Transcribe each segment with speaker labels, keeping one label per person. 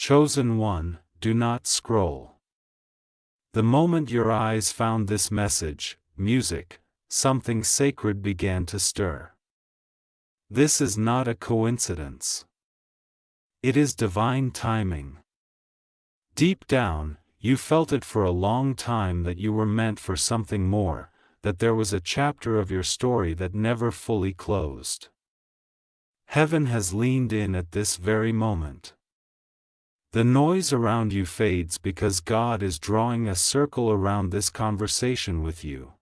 Speaker 1: Chosen one, do not scroll. The moment your eyes found this message, music, something sacred began to stir. This is not a coincidence. It is divine timing. Deep down, you felt it for a long time that you were meant for something more, that there was a chapter of your story that never fully closed. Heaven has leaned in at this very moment. The noise around you fades because God is drawing a circle around this conversation with you.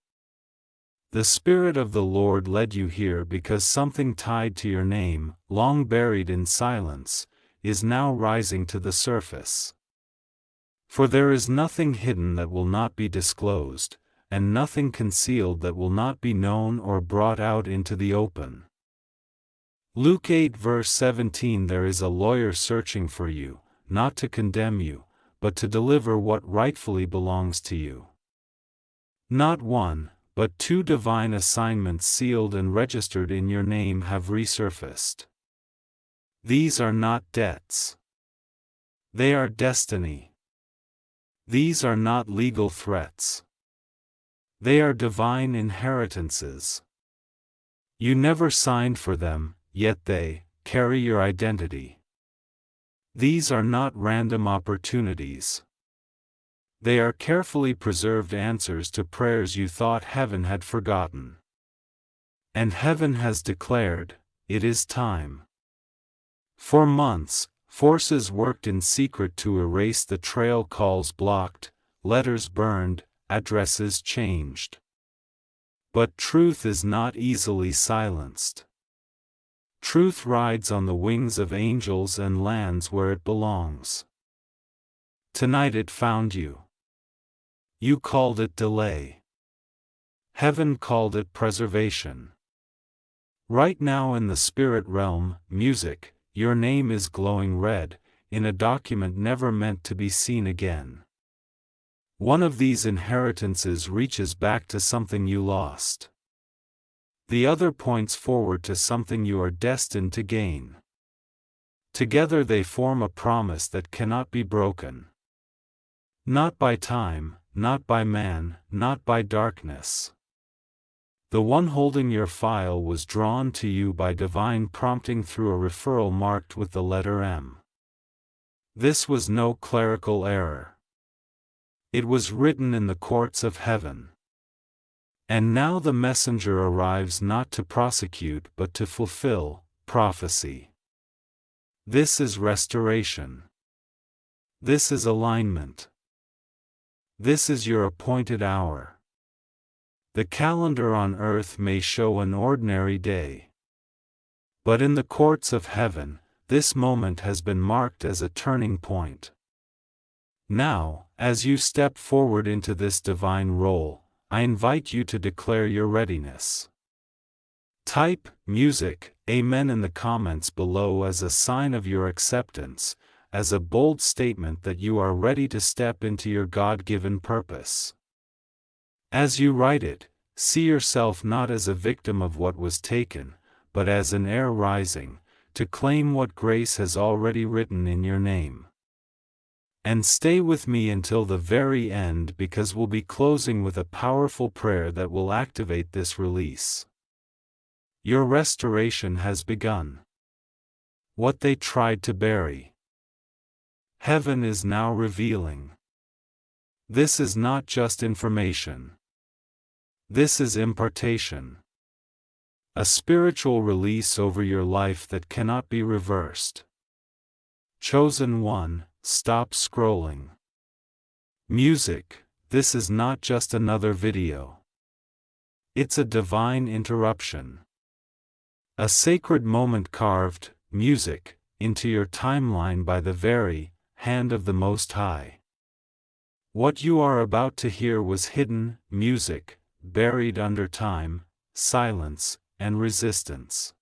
Speaker 1: The Spirit of the Lord led you here because something tied to your name, long buried in silence, is now rising to the surface. For there is nothing hidden that will not be disclosed, and nothing concealed that will not be known or brought out into the open. Luke 8 verse 17. There is a lawyer searching for you, not to condemn you, but to deliver what rightfully belongs to you. Not one, but two divine assignments sealed and registered in your name have resurfaced. These are not debts. They are destiny. These are not legal threats. They are divine inheritances. You never signed for them, yet they carry your identity. These are not random opportunities. They are carefully preserved answers to prayers you thought heaven had forgotten. And heaven has declared, it is time. For months, forces worked in secret to erase the trail. Calls blocked, letters burned, addresses changed. But truth is not easily silenced. Truth rides on the wings of angels and lands where it belongs. Tonight it found you. You called it delay. Heaven called it preservation. Right now in the spirit realm, music, your name is glowing red, in a document never meant to be seen again. One of these inheritances reaches back to something you lost. The other points forward to something you are destined to gain. Together they form a promise that cannot be broken. Not by time, not by man, not by darkness. The one holding your file was drawn to you by divine prompting through a referral marked with the letter M. This was no clerical error. It was written in the courts of heaven. And now the messenger arrives not to prosecute but to fulfill prophecy. This is restoration. This is alignment. This is your appointed hour. The calendar on earth may show an ordinary day. But in the courts of heaven, this moment has been marked as a turning point. Now, as you step forward into this divine role, I invite you to declare your readiness. Type music, Amen in the comments below as a sign of your acceptance, as a bold statement that you are ready to step into your God-given purpose. As you write it, see yourself not as a victim of what was taken, but as an heir rising, to claim what grace has already written in your name. And stay with me until the very end because we'll be closing with a powerful prayer that will activate this release. Your restoration has begun. What they tried to bury, heaven is now revealing. This is not just information. This is impartation. A spiritual release over your life that cannot be reversed. Chosen one, stop scrolling. Music, this is not just another video. It's a divine interruption. A sacred moment carved, music, into your timeline by the very hand of the Most High. What you are about to hear was hidden, music, buried under time, silence, and resistance.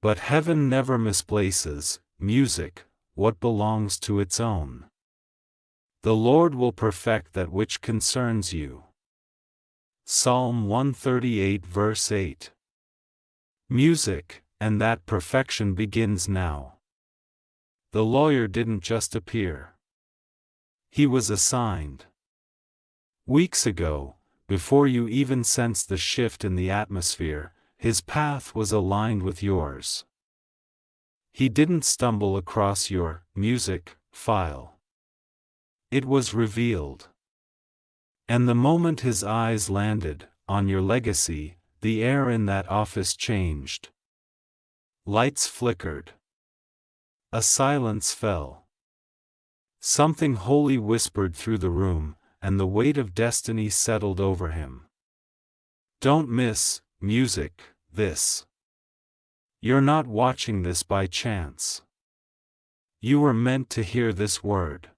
Speaker 1: But heaven never misplaces, music, what belongs to its own. The Lord will perfect that which concerns you. Psalm 138 verse 8. Music, and that perfection begins now. the lawyer didn't just appear. He was assigned. Weeks ago, before you even sensed the shift in the atmosphere, his path was aligned with yours. He didn't stumble across your music file. It was revealed. And the moment his eyes landed on your legacy, the air in that office changed. Lights flickered. A silence fell. Something holy whispered through the room, and the weight of destiny settled over him. Don't miss, music, this. You're not watching this by chance. You were meant to hear this word.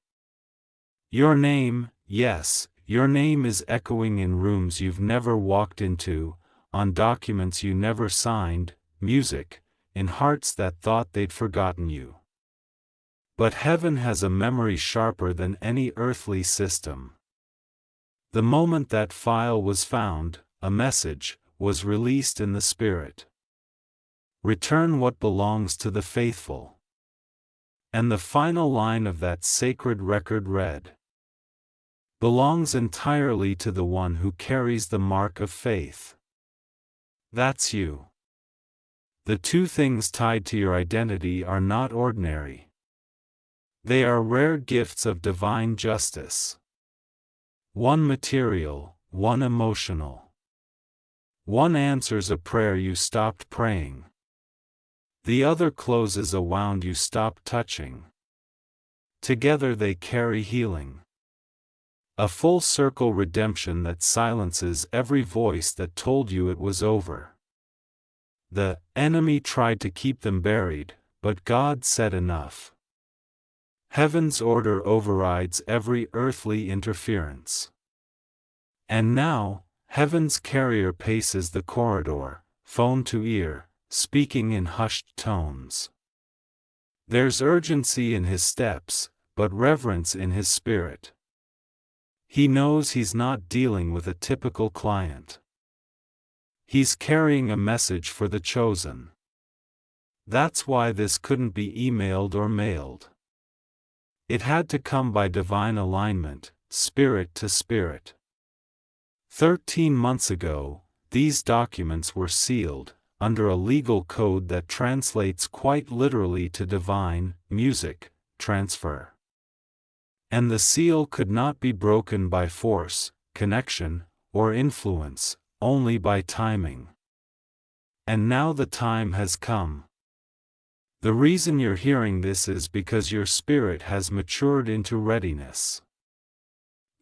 Speaker 1: Your name, yes, your name is echoing in rooms you've never walked into, on documents you never signed, music, in hearts that thought they'd forgotten you. But heaven has a memory sharper than any earthly system. The moment that file was found, a message was released in the Spirit. Return what belongs to the faithful. And the final line of that sacred record read, belongs entirely to the one who carries the mark of faith. That's you. The two things tied to your identity are not ordinary. They are rare gifts of divine justice. One material, one emotional. One answers a prayer you stopped praying. The other closes a wound you stopped touching. Together they carry healing. A full circle redemption that silences every voice that told you it was over. The enemy tried to keep them buried, but God said enough. Heaven's order overrides every earthly interference. And now, heaven's carrier paces the corridor, phone to ear, speaking in hushed tones. There's urgency in his steps, but reverence in his spirit. He knows he's not dealing with a typical client. He's carrying a message for the chosen. That's why this couldn't be emailed or mailed. It had to come by divine alignment, spirit to spirit. 13 months ago, these documents were sealed, under a legal code that translates quite literally to divine, music, transfer. And the seal could not be broken by force, connection, or influence, only by timing. And now the time has come. The reason you're hearing this is because your spirit has matured into readiness.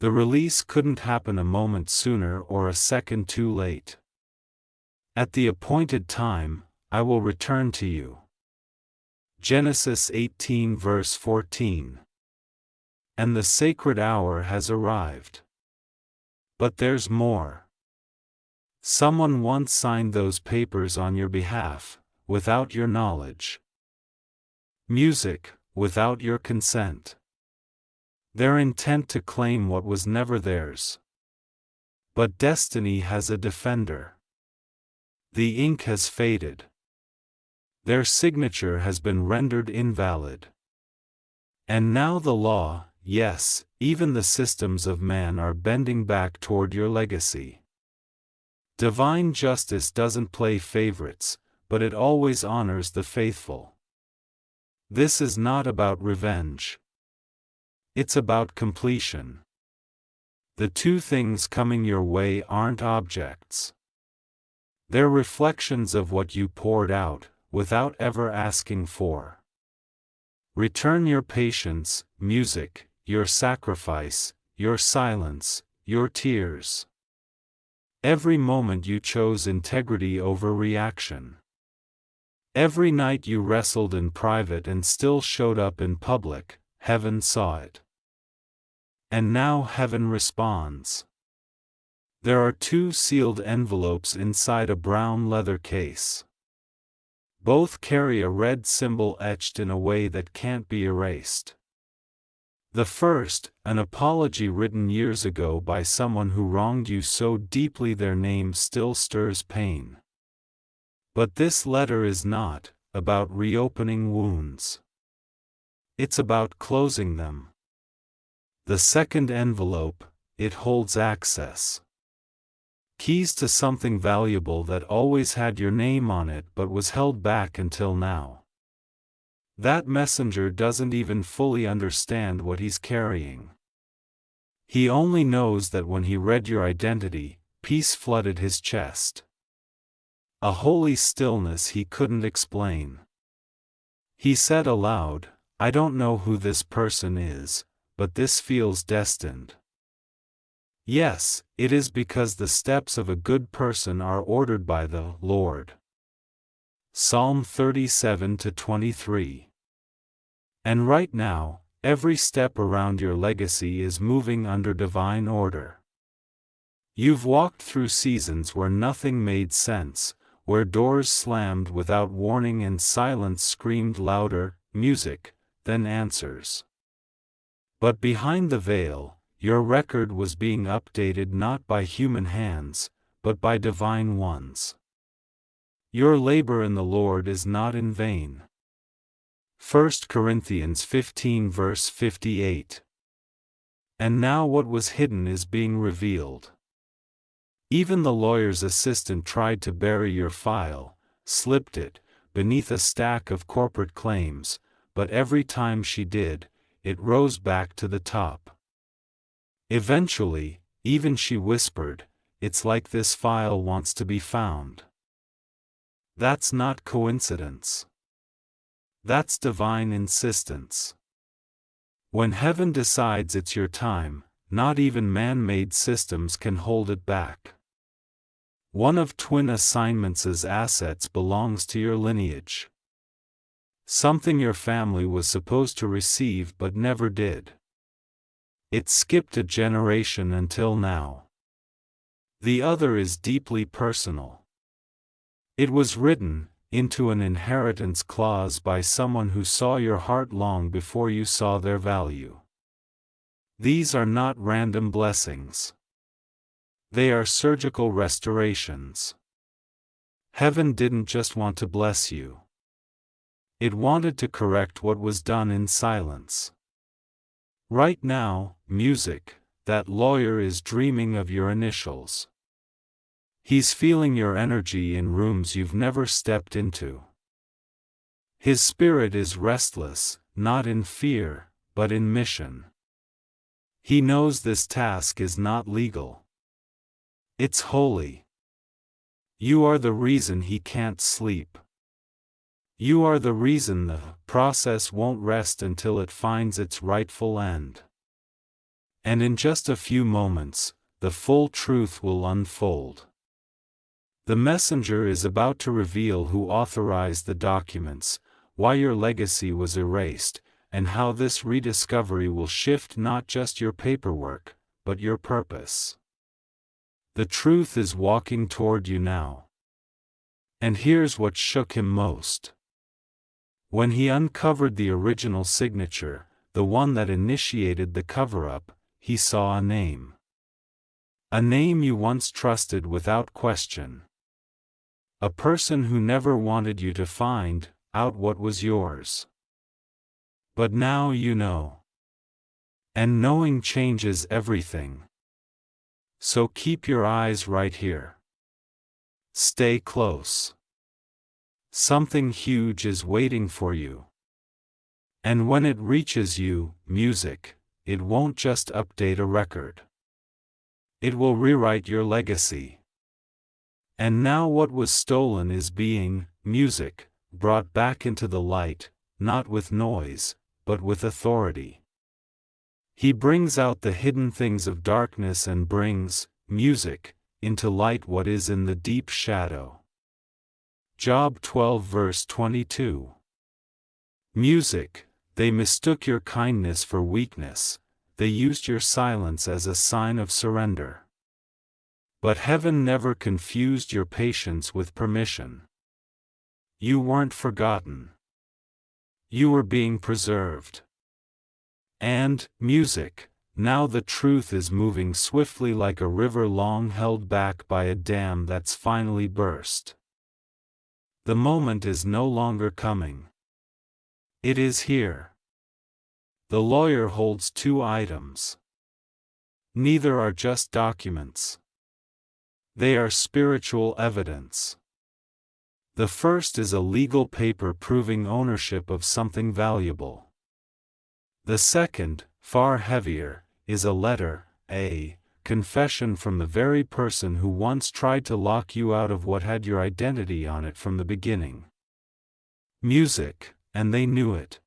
Speaker 1: The release couldn't happen a moment sooner or a second too late. At the appointed time, I will return to you. Genesis 18 verse 14. And the sacred hour has arrived. But there's more. Someone once signed those papers on your behalf, without your knowledge. Music, without your consent. Their intent to claim what was never theirs. But destiny has a defender. The ink has faded. Their signature has been rendered invalid. And now the law, yes, even the systems of man are bending back toward your legacy. Divine justice doesn't play favorites, but it always honors the faithful. This is not about revenge. It's about completion. The two things coming your way aren't objects. They're reflections of what you poured out, without ever asking for. Return your patience, music, your sacrifice, your silence, your tears. Every moment you chose integrity over reaction. Every night you wrestled in private and still showed up in public, heaven saw it. And now heaven responds. There are two sealed envelopes inside a brown leather case. Both carry a red symbol etched in a way that can't be erased. The first, an apology written years ago by someone who wronged you so deeply their name still stirs pain. But this letter is not about reopening wounds. It's about closing them. The second envelope, it holds access. Keys to something valuable that always had your name on it but was held back until now. That messenger doesn't even fully understand what he's carrying. He only knows that when he read your identity, peace flooded his chest. A holy stillness he couldn't explain. He said aloud, "I don't know who this person is, but this feels destined." Yes, it is because the steps of a good person are ordered by the Lord. Psalm 37-23. And right now, every step around your legacy is moving under divine order. You've walked through seasons where nothing made sense, where doors slammed without warning and silence screamed louder, music, than answers. But behind the veil, your record was being updated not by human hands, but by divine ones. Your labor in the Lord is not in vain. 1 Corinthians 15 verse 58. And now what was hidden is being revealed. Even the lawyer's assistant tried to bury your file, slipped it, beneath a stack of corporate claims, but every time she did, it rose back to the top. Eventually, even she whispered, "It's like this file wants to be found." That's not coincidence. That's divine insistence. When heaven decides it's your time, not even man-made systems can hold it back. One of Twin Assignments' assets belongs to your lineage. Something your family was supposed to receive but never did. It skipped a generation until now. The other is deeply personal. It was written into an inheritance clause by someone who saw your heart long before you saw their value. These are not random blessings. They are surgical restorations. Heaven didn't just want to bless you. It wanted to correct what was done in silence. Right now, music, that lawyer is dreaming of your initials. He's feeling your energy in rooms you've never stepped into. His spirit is restless, not in fear, but in mission. He knows this task is not legal. It's holy. You are the reason he can't sleep. You are the reason the process won't rest until it finds its rightful end. And in just a few moments, the full truth will unfold. The messenger is about to reveal who authorized the documents, why your legacy was erased, and how this rediscovery will shift not just your paperwork, but your purpose. The truth is walking toward you now. And here's what shook him most. When he uncovered the original signature, the one that initiated the cover-up, he saw a name. A name you once trusted without question. A person who never wanted you to find out what was yours. But now you know. And knowing changes everything. So keep your eyes right here. Stay close. Something huge is waiting for you. And when it reaches you, music, it won't just update a record. It will rewrite your legacy. And now what was stolen is being, music, brought back into the light, not with noise, but with authority. He brings out the hidden things of darkness and brings, music, into light what is in the deep shadow. Job 12 verse 22. Music, they mistook your kindness for weakness, they used your silence as a sign of surrender. But heaven never confused your patience with permission. You weren't forgotten. You were being preserved. And, music, now the truth is moving swiftly like a river long held back by a dam that's finally burst. The moment is no longer coming. It is here. The lawyer holds two items. Neither are just documents. They are spiritual evidence. The first is a legal paper proving ownership of something valuable. The second, far heavier, is a letter, a confession from the very person who once tried to lock you out of what had your identity on it from the beginning. Music, and they knew it.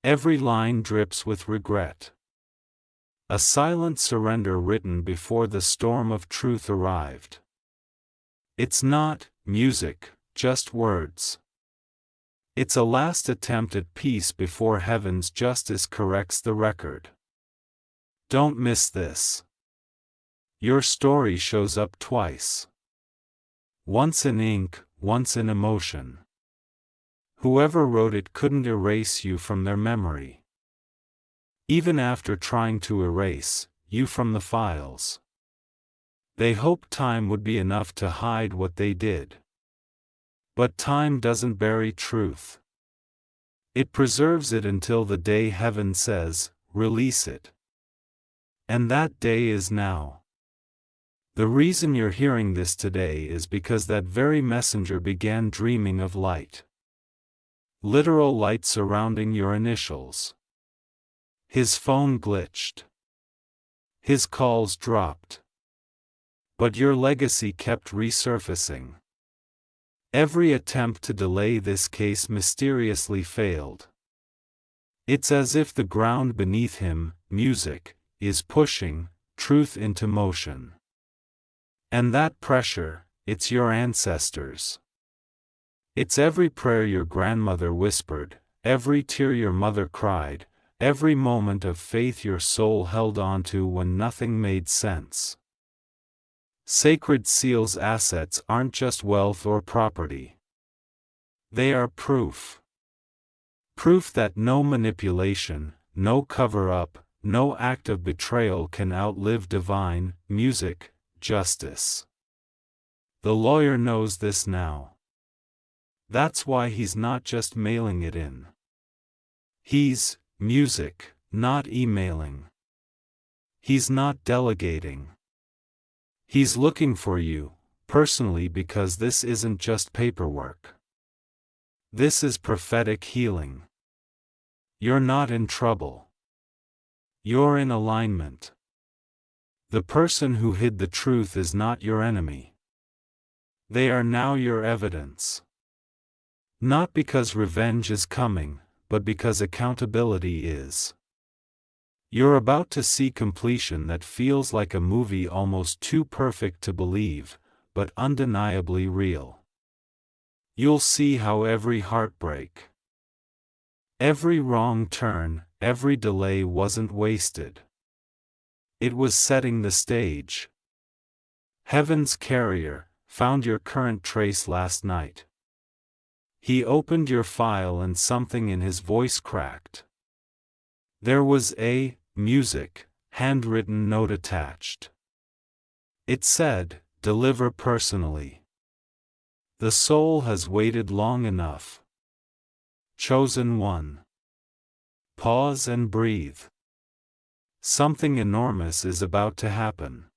Speaker 1: Every line drips with regret. A silent surrender written before the storm of truth arrived. It's not music, just words. It's a last attempt at peace before heaven's justice corrects the record. Don't miss this. Your story shows up twice. Once in ink, once in emotion. Whoever wrote it couldn't erase you from their memory. Even after trying to erase you from the files. They hoped time would be enough to hide what they did. But time doesn't bury truth. It preserves it until the day heaven says, release it. And that day is now. The reason you're hearing this today is because that very messenger began dreaming of light. Literal light surrounding your initials. His phone glitched. His calls dropped. But your legacy kept resurfacing. Every attempt to delay this case mysteriously failed. It's as if the ground beneath him, music, is pushing truth into motion. And that pressure, it's your ancestors. It's every prayer your grandmother whispered, every tear your mother cried, every moment of faith your soul held onto when nothing made sense. Sacred seals' assets aren't just wealth or property. They are proof. Proof that no manipulation, no cover-up, no act of betrayal can outlive divine music, justice. The lawyer knows this now. That's why he's not just mailing it in. He's music, not emailing. He's not delegating. He's looking for you, personally, because this isn't just paperwork. This is prophetic healing. You're not in trouble. You're in alignment. The person who hid the truth is not your enemy. They are now your evidence. Not because revenge is coming, but because accountability is. You're about to see completion that feels like a movie almost too perfect to believe, but undeniably real. You'll see how every heartbreak, every wrong turn, every delay wasn't wasted. It was setting the stage. Heaven's carrier found your current trace last night. He opened your file and something in his voice cracked. There was a music, handwritten note attached. It said, "Deliver personally. The soul has waited long enough. Chosen one. Pause and breathe. Something enormous is about to happen."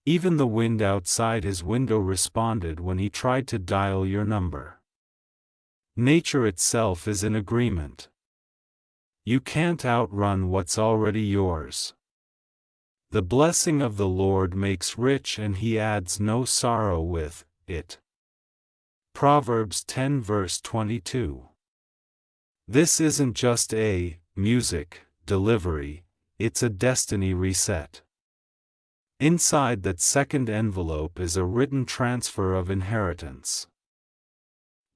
Speaker 1: Even the wind outside his window responded when he tried to dial your number. Nature itself is in agreement. You can't outrun what's already yours. The blessing of the Lord makes rich and he adds no sorrow with it. Proverbs 10 verse 22. This isn't just a music delivery, it's a destiny reset. Inside that second envelope is a written transfer of inheritance.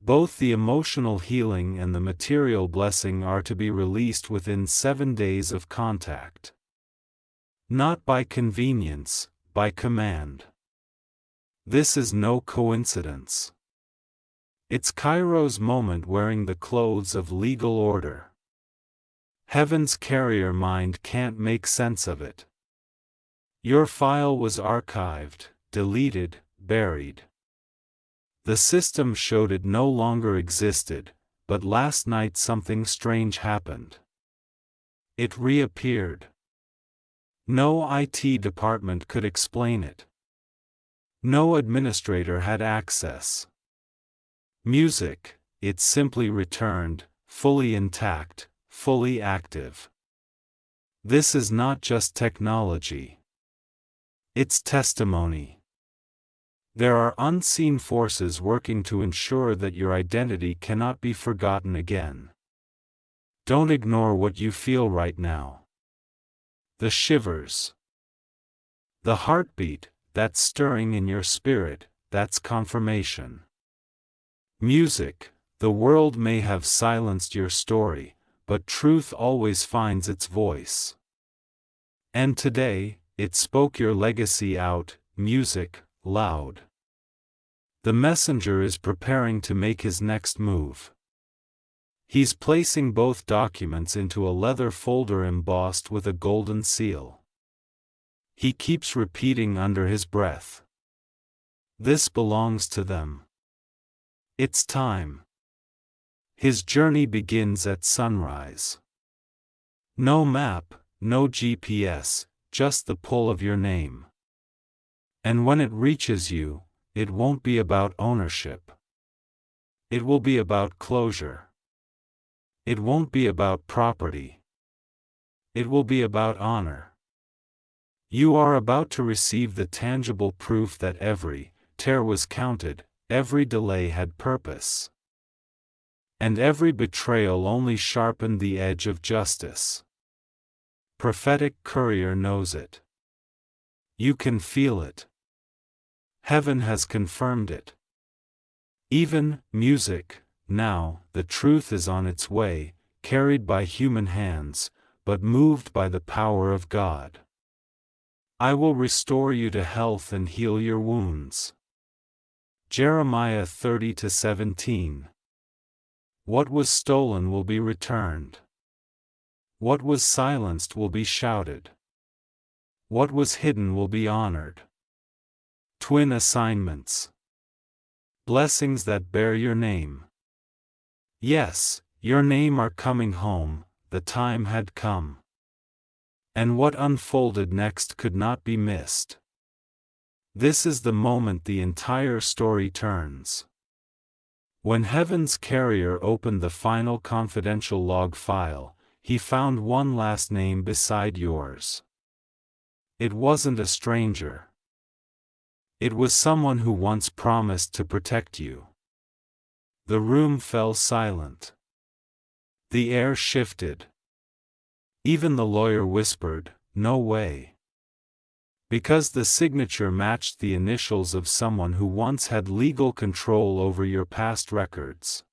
Speaker 1: Both the emotional healing and the material blessing are to be released within 7 days of contact. Not by convenience, by command. This is no coincidence. It's Kairos moment wearing the clothes of legal order. Heaven's carrier mind can't make sense of it. Your file was archived, deleted, buried. The system showed it no longer existed, but last night something strange happened. It reappeared. No IT department could explain it. No administrator had access. Music, it simply returned, fully intact, fully active. This is not just technology. It's testimony. There are unseen forces working to ensure that your identity cannot be forgotten again. Don't ignore what you feel right now. The shivers. The heartbeat, that stirring in your spirit, that's confirmation. Music, the world may have silenced your story, but truth always finds its voice. And today, it spoke your legacy out, music, loud. The messenger is preparing to make his next move. He's placing both documents into a leather folder embossed with a golden seal. He keeps repeating under his breath. This belongs to them. It's time. His journey begins at sunrise. No map, no GPS, just the pull of your name. And when it reaches you, it won't be about ownership. It will be about closure. It won't be about property. It will be about honor. You are about to receive the tangible proof that every tear was counted, every delay had purpose. And every betrayal only sharpened the edge of justice. Prophetic courier knows it. You can feel it. Heaven has confirmed it. Even music, now, the truth is on its way, carried by human hands, but moved by the power of God. I will restore you to health and heal your wounds. Jeremiah 30-17. What was stolen will be returned. What was silenced will be shouted. What was hidden will be honored. Twin assignments. Blessings that bear your name. Yes, your name are coming home, the time had come. And what unfolded next could not be missed. This is the moment the entire story turns. When Heaven's carrier opened the final confidential log file, he found one last name beside yours. It wasn't a stranger. It was someone who once promised to protect you. The room fell silent. The air shifted. Even the lawyer whispered, "No way." Because the signature matched the initials of someone who once had legal control over your past records.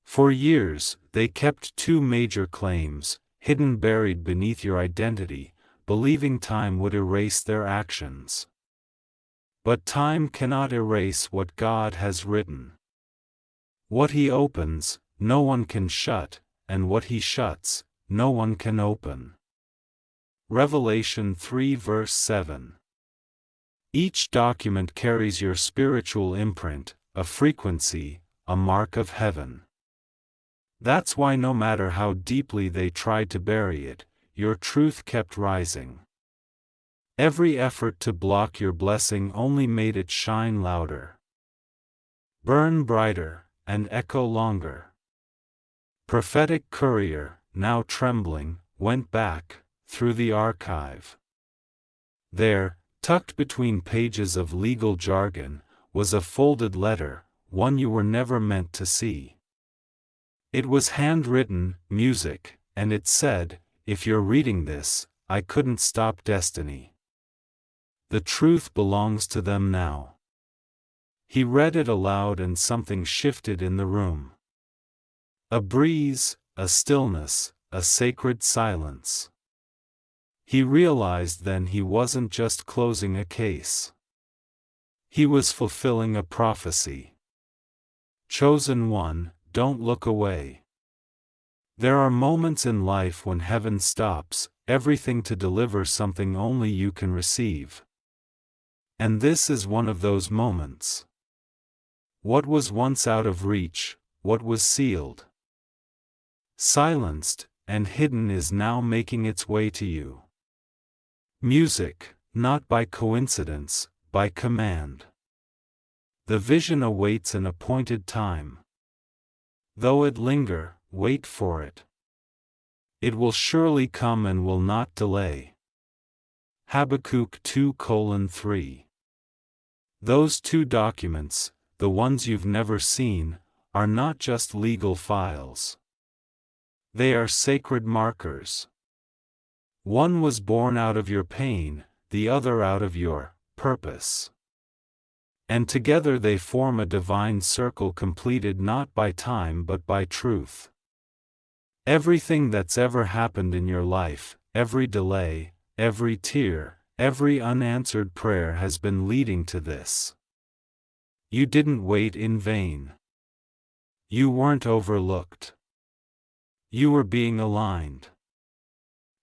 Speaker 1: For years, they kept two major claims, hidden buried beneath your identity, believing time would erase their actions. But time cannot erase what God has written. What He opens, no one can shut, and what He shuts, no one can open. Revelation 3 verse 7. Each document carries your spiritual imprint, a frequency, a mark of heaven. That's why no matter how deeply they tried to bury it, your truth kept rising. Every effort to block your blessing only made it shine louder, burn brighter, and echo longer. Prophetic courier, now trembling, went back, through the archive. There, tucked between pages of legal jargon, was a folded letter, one you were never meant to see. It was handwritten, music, and it said, "If you're reading this, I couldn't stop destiny. The truth belongs to them now." He read it aloud and something shifted in the room. A breeze, a stillness, a sacred silence. He realized then he wasn't just closing a case. He was fulfilling a prophecy. Chosen one, don't look away. There are moments in life when heaven stops everything to deliver something only you can receive. And this is one of those moments. What was once out of reach, what was sealed, silenced, and hidden is now making its way to you. Music, not by coincidence, by command. The vision awaits an appointed time. Though it linger, wait for it. It will surely come and will not delay. Habakkuk 2:3. Those two documents, the ones you've never seen, are not just legal files. They are sacred markers. One was born out of your pain, the other out of your purpose. And together they form a divine circle completed not by time but by truth. Everything that's ever happened in your life, every delay, every tear, every unanswered prayer has been leading to this. You didn't wait in vain. You weren't overlooked. You were being aligned.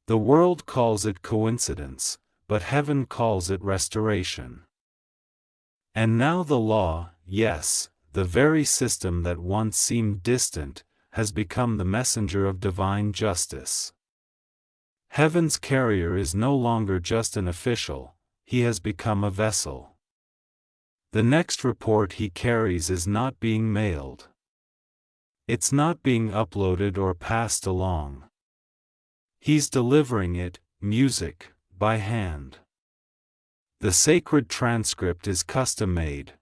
Speaker 1: The world calls it coincidence, but heaven calls it restoration. And now the law, yes, the very system that once seemed distant, has become the messenger of divine justice. Heaven's carrier is no longer just an official, he has become a vessel. The next report he carries is not being mailed. It's not being uploaded or passed along. He's delivering it, music, by hand. The sacred transcript is custom-made.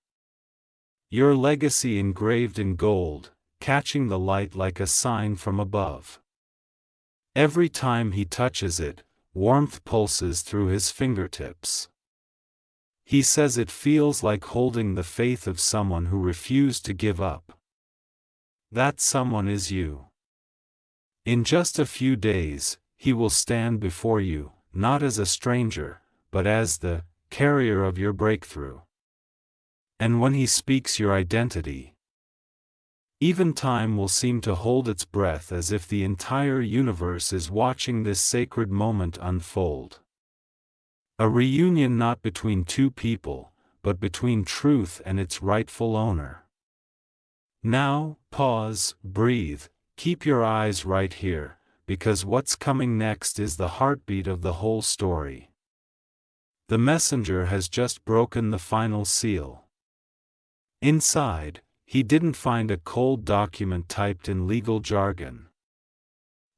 Speaker 1: Your legacy engraved in gold, catching the light like a sign from above. Every time he touches it, warmth pulses through his fingertips. He says it feels like holding the faith of someone who refused to give up. That someone is you. In just a few days, he will stand before you, not as a stranger, but as the carrier of your breakthrough. And when he speaks your identity, even time will seem to hold its breath as if the entire universe is watching this sacred moment unfold. A reunion not between two people, but between truth and its rightful owner. Now, pause, breathe, keep your eyes right here, because what's coming next is the heartbeat of the whole story. The messenger has just broken the final seal. Inside, he didn't find a cold document typed in legal jargon.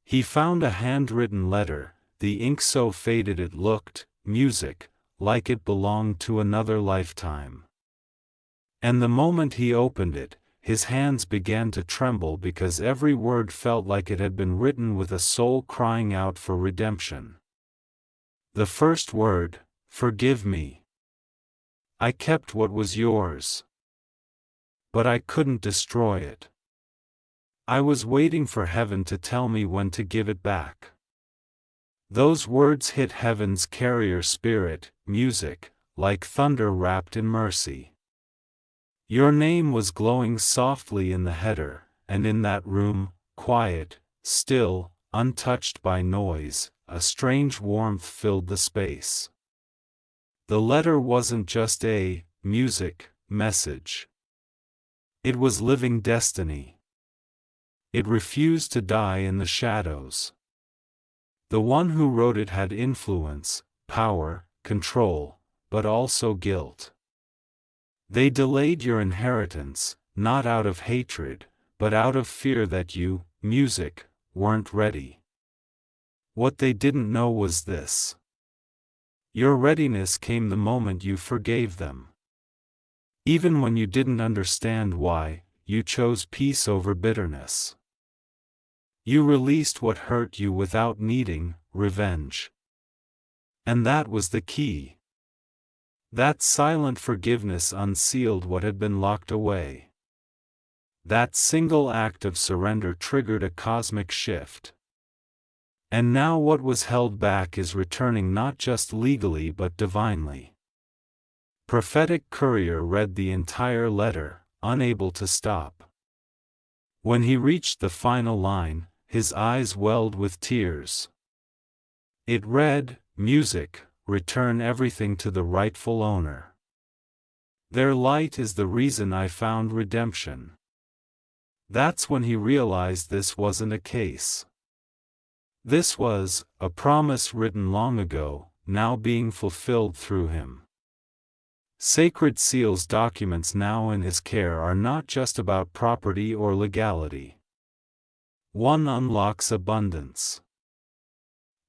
Speaker 1: He found a handwritten letter, the ink so faded it looked, music, like it belonged to another lifetime. And the moment he opened it, his hands began to tremble because every word felt like it had been written with a soul crying out for redemption. The first word, forgive me. I kept what was yours. But I couldn't destroy it. I was waiting for heaven to tell me when to give it back. Those words hit heaven's carrier spirit, music, like thunder wrapped in mercy. Your name was glowing softly in the header, and in that room, quiet, still, untouched by noise, a strange warmth filled the space. The letter wasn't just a music message. It was living destiny. It refused to die in the shadows. The one who wrote it had influence, power, control, but also guilt. They delayed your inheritance, not out of hatred, but out of fear that you, music, weren't ready. What they didn't know was this. Your readiness came the moment you forgave them. Even when you didn't understand why, you chose peace over bitterness. You released what hurt you without needing revenge. And that was the key. That silent forgiveness unsealed what had been locked away. That single act of surrender triggered a cosmic shift. And now what was held back is returning not just legally but divinely. Prophetic courier read the entire letter, unable to stop. When he reached the final line, his eyes welled with tears. It read, music, return everything to the rightful owner. Their light is the reason I found redemption. That's when he realized this wasn't a case This was a promise written long ago, now being fulfilled through him. Sacred seals documents now in his care are not just about property or legality. One unlocks abundance.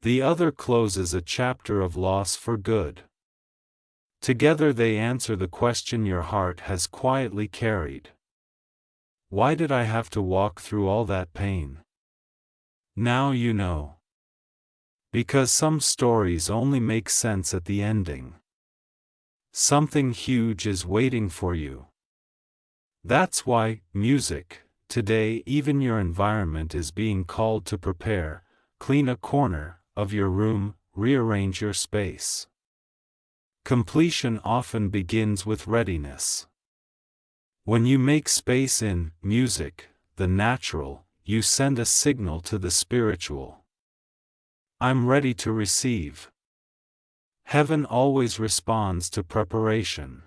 Speaker 1: The other closes a chapter of loss for good. Together they answer the question your heart has quietly carried. Why did I have to walk through all that pain? Now you know. Because some stories only make sense at the ending. Something huge is waiting for you. That's why, music, today even your environment is being called to prepare, clean a corner of your room, rearrange your space. Completion often begins with readiness. When you make space in music, the natural, you send a signal to the spiritual. I'm ready to receive. Heaven always responds to preparation.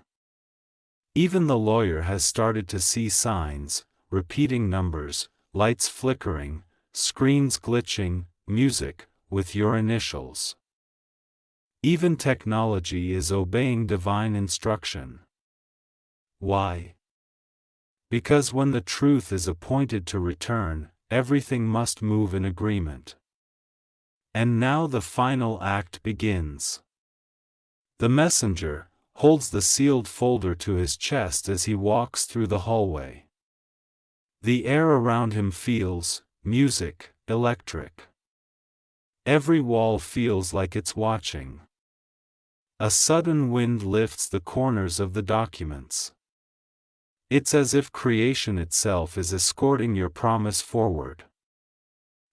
Speaker 1: Even the lawyer has started to see signs, repeating numbers, lights flickering, screens glitching, music, with your initials. Even technology is obeying divine instruction. Why? Because when the truth is appointed to return, everything must move in agreement. And now the final act begins. The messenger holds the sealed folder to his chest as he walks through the hallway. The air around him feels, music, electric. Every wall feels like it's watching. A sudden wind lifts the corners of the documents. It's as if creation itself is escorting your promise forward.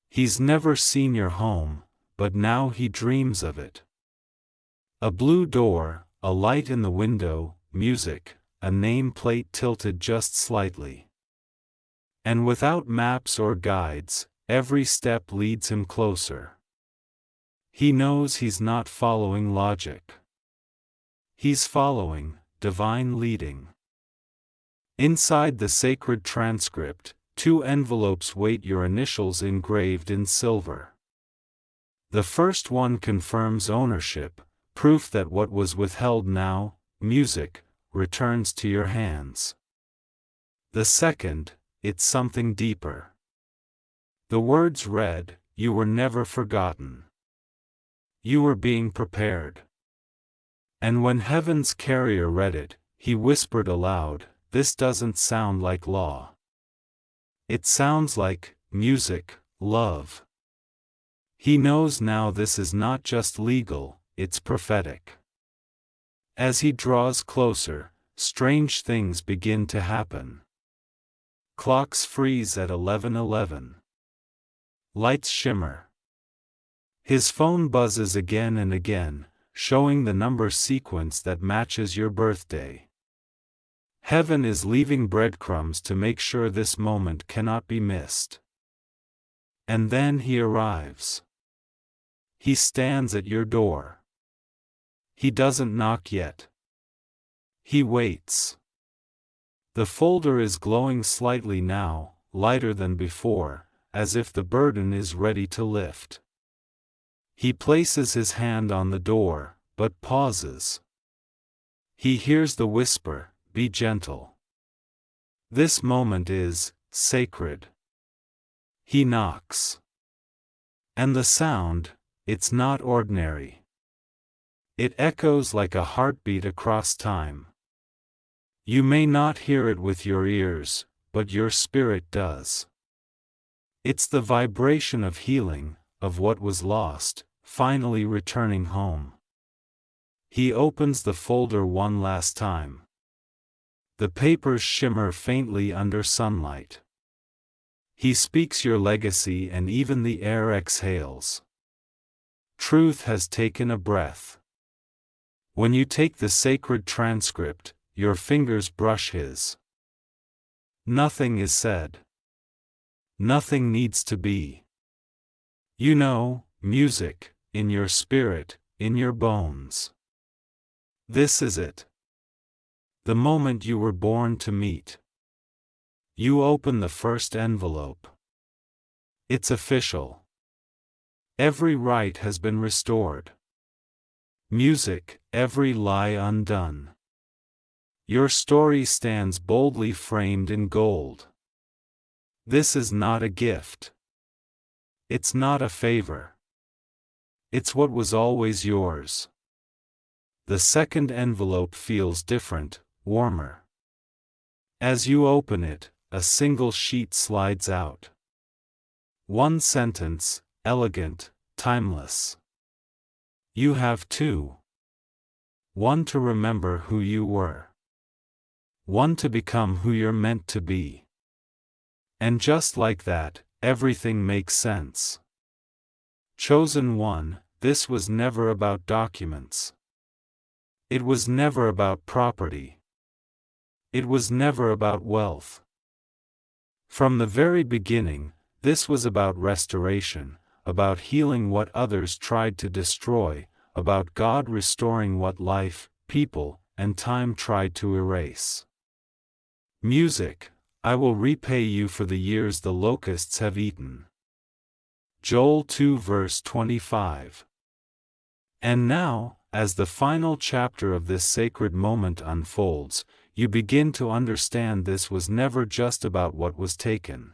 Speaker 1: He's never seen your home, but now he dreams of it. A blue door, a light in the window, music, a nameplate tilted just slightly. And without maps or guides, every step leads him closer. He knows he's not following logic. He's following divine leading. Inside the sacred transcript, 2 envelopes wait, your initials engraved in silver. The first one confirms ownership, proof that what was withheld now, music, returns to your hands. The second, it's something deeper. The words read, you were never forgotten. You were being prepared. And when heaven's carrier read it, he whispered aloud, this doesn't sound like law. It sounds like music, love. He knows now this is not just legal, it's prophetic. As he draws closer, strange things begin to happen. Clocks freeze at 11:11. Lights shimmer. His phone buzzes again and again, showing the number sequence that matches your birthday. Heaven is leaving breadcrumbs to make sure this moment cannot be missed. And then he arrives. He stands at your door. He doesn't knock yet. He waits. The folder is glowing slightly now, lighter than before, as if the burden is ready to lift. He places his hand on the door, but pauses. He hears the whisper, be gentle. This moment is sacred. He knocks. And the sound, it's not ordinary. It echoes like a heartbeat across time. You may not hear it with your ears, but your spirit does. It's the vibration of healing, of what was lost, finally returning home. He opens the folder one last time. The papers shimmer faintly under sunlight. He speaks your legacy and even the air exhales. Truth has taken a breath. When you take the sacred transcript, your fingers brush his. Nothing is said. Nothing needs to be. You know, music, in your spirit, in your bones. This is it. The moment you were born to meet. You open the first envelope. It's official. Every right has been restored. Music, every lie undone. Your story stands boldly framed in gold. This is not a gift. It's not a favor. It's what was always yours. The second envelope feels different, warmer. As you open it, a single sheet slides out. One sentence, elegant, timeless. You have two. One to remember who you were. One to become who you're meant to be. And just like that, everything makes sense. Chosen one, this was never about documents. It was never about property. It was never about wealth. From the very beginning, this was about restoration, about healing what others tried to destroy, about God restoring what life, people, and time tried to erase. Music, I will repay you for the years the locusts have eaten. Joel 2 verse 25. And now, as the final chapter of this sacred moment unfolds, you begin to understand this was never just about what was taken.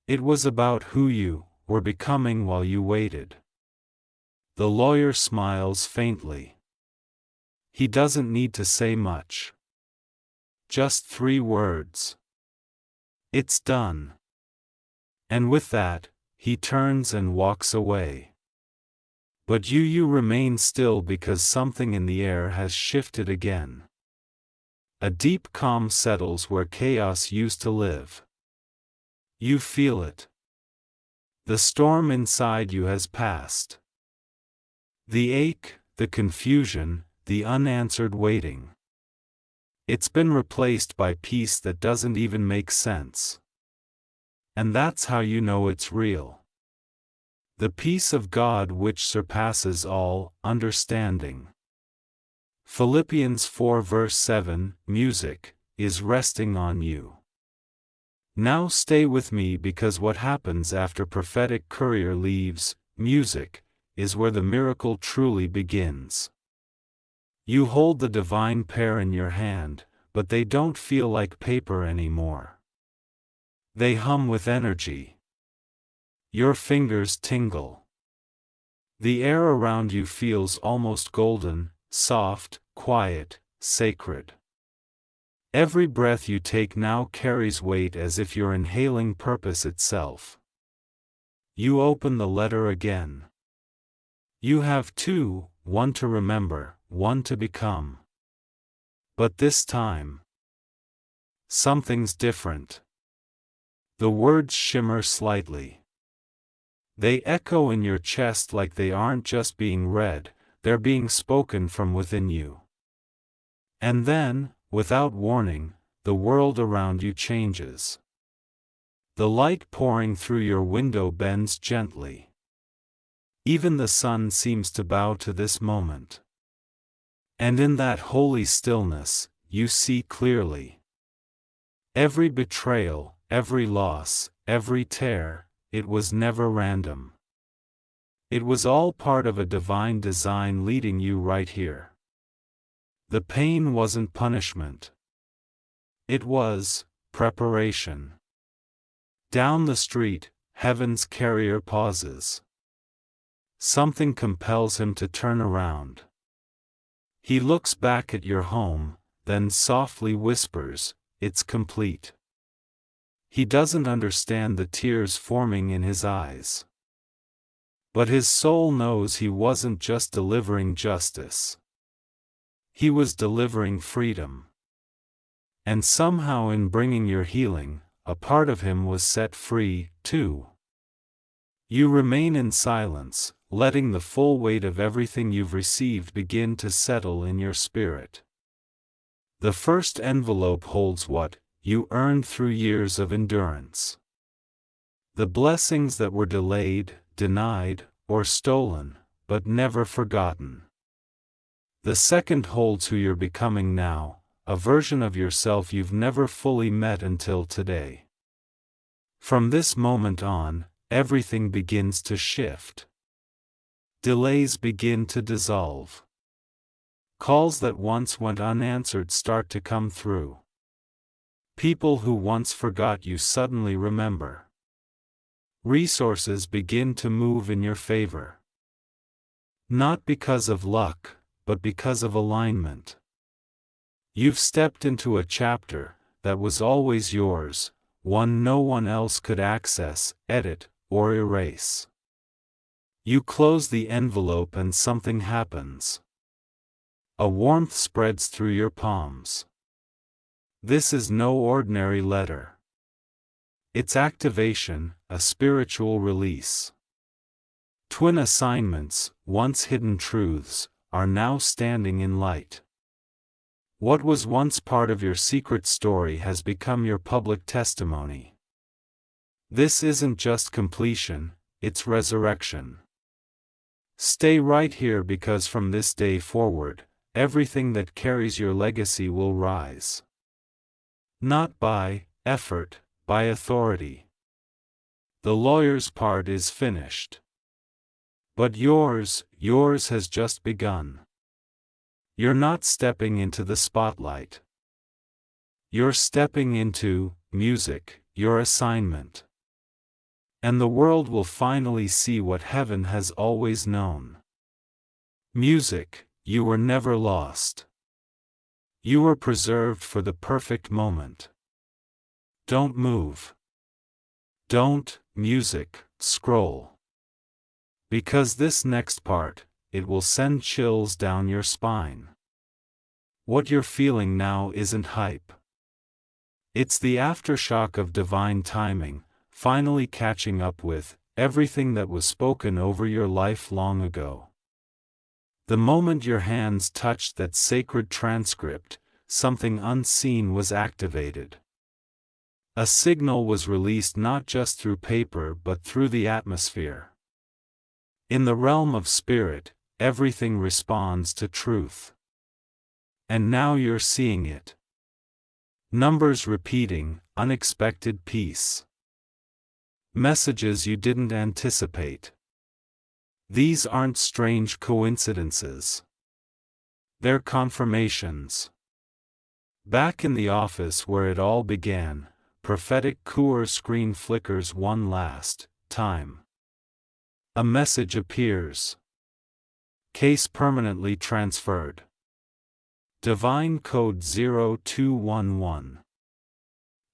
Speaker 1: It was about who you were becoming while you waited. The lawyer smiles faintly. He doesn't need to say much. Just 3 words. It's done. And with that, he turns and walks away. But you remain still because something in the air has shifted again. A deep calm settles where chaos used to live. You feel it. The storm inside you has passed. The ache, the confusion, the unanswered waiting. It's been replaced by peace that doesn't even make sense. And that's how you know it's real. The peace of God which surpasses all understanding. Philippians 4 verse 7, music, is resting on you. Now stay with me because what happens after prophetic courier leaves, music, is where the miracle truly begins. You hold the divine pair in your hand, but they don't feel like paper anymore. They hum with energy. Your fingers tingle. The air around you feels almost golden, soft, quiet, sacred. Every breath you take now carries weight as if you're inhaling purpose itself. You open the letter again. You have 2, one to remember, one to become. But this time, something's different. The words shimmer slightly. They echo in your chest like they aren't just being read, they're being spoken from within you. And then, without warning, the world around you changes. The light pouring through your window bends gently. Even the sun seems to bow to this moment. And in that holy stillness, you see clearly. Every betrayal, every loss, every tear, it was never random. It was all part of a divine design leading you right here. The pain wasn't punishment. It was preparation. Down the street, heaven's carrier pauses. Something compels him to turn around. He looks back at your home, then softly whispers, "It's complete." He doesn't understand the tears forming in his eyes. But his soul knows he wasn't just delivering justice. He was delivering freedom. And somehow in bringing your healing, a part of him was set free, too. You remain in silence, letting the full weight of everything you've received begin to settle in your spirit. The first envelope holds what you earned through years of endurance. The blessings that were delayed, denied, or stolen, but never forgotten. The second holds who you're becoming now, a version of yourself you've never fully met until today. From this moment on, everything begins to shift. Delays begin to dissolve. Calls that once went unanswered start to come through. People who once forgot you suddenly remember. Resources begin to move in your favor. Not because of luck, but because of alignment. You've stepped into a chapter that was always yours, one no one else could access, edit, or erase. You close the envelope and something happens. A warmth spreads through your palms. This is no ordinary letter. It's activation, a spiritual release. Twin assignments, once hidden truths, are now standing in light. What was once part of your secret story has become your public testimony. This isn't just completion, it's resurrection. Stay right here because from this day forward, everything that carries your legacy will rise. Not by effort, by authority. The lawyer's part is finished. But yours has just begun. You're not stepping into the spotlight. You're stepping into music, your assignment. And the world will finally see what heaven has always known. Music, you were never lost. You were preserved for the perfect moment. Don't move. Don't, music, scroll. Because this next part, it will send chills down your spine. What you're feeling now isn't hype. It's the aftershock of divine timing, finally catching up with everything that was spoken over your life long ago. The moment your hands touched that sacred transcript, something unseen was activated. A signal was released not just through paper but through the atmosphere. In the realm of spirit, everything responds to truth. And now you're seeing it. Numbers repeating, unexpected peace. Messages you didn't anticipate. These aren't strange coincidences. They're confirmations. Back in the office where it all began, prophetic Coors screen flickers one last time. A message appears. Case permanently transferred. Divine Code 0211.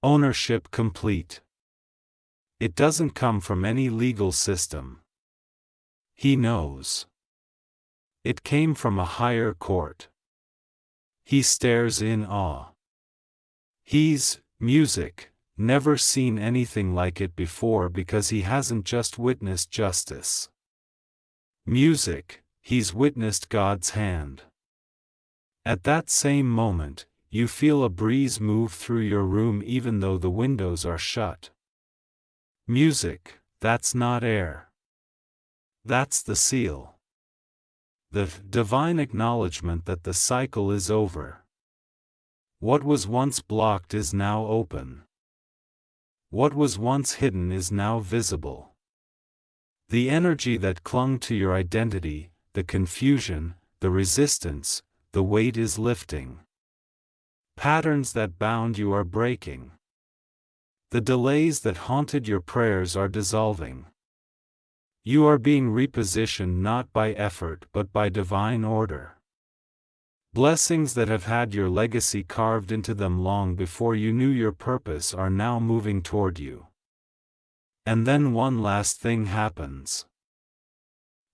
Speaker 1: Ownership complete. It doesn't come from any legal system. He knows. It came from a higher court. He stares in awe. He's, music, never seen anything like it before because he hasn't just witnessed justice. Music, he's witnessed God's hand. At that same moment, you feel a breeze move through your room even though the windows are shut. Music, that's not air. That's the seal. The divine acknowledgement that the cycle is over. What was once blocked is now open. What was once hidden is now visible. The energy that clung to your identity, the confusion, the resistance, the weight is lifting. Patterns that bound you are breaking. The delays that haunted your prayers are dissolving. You are being repositioned not by effort but by divine order. Blessings that have had your legacy carved into them long before you knew your purpose are now moving toward you. And then one last thing happens.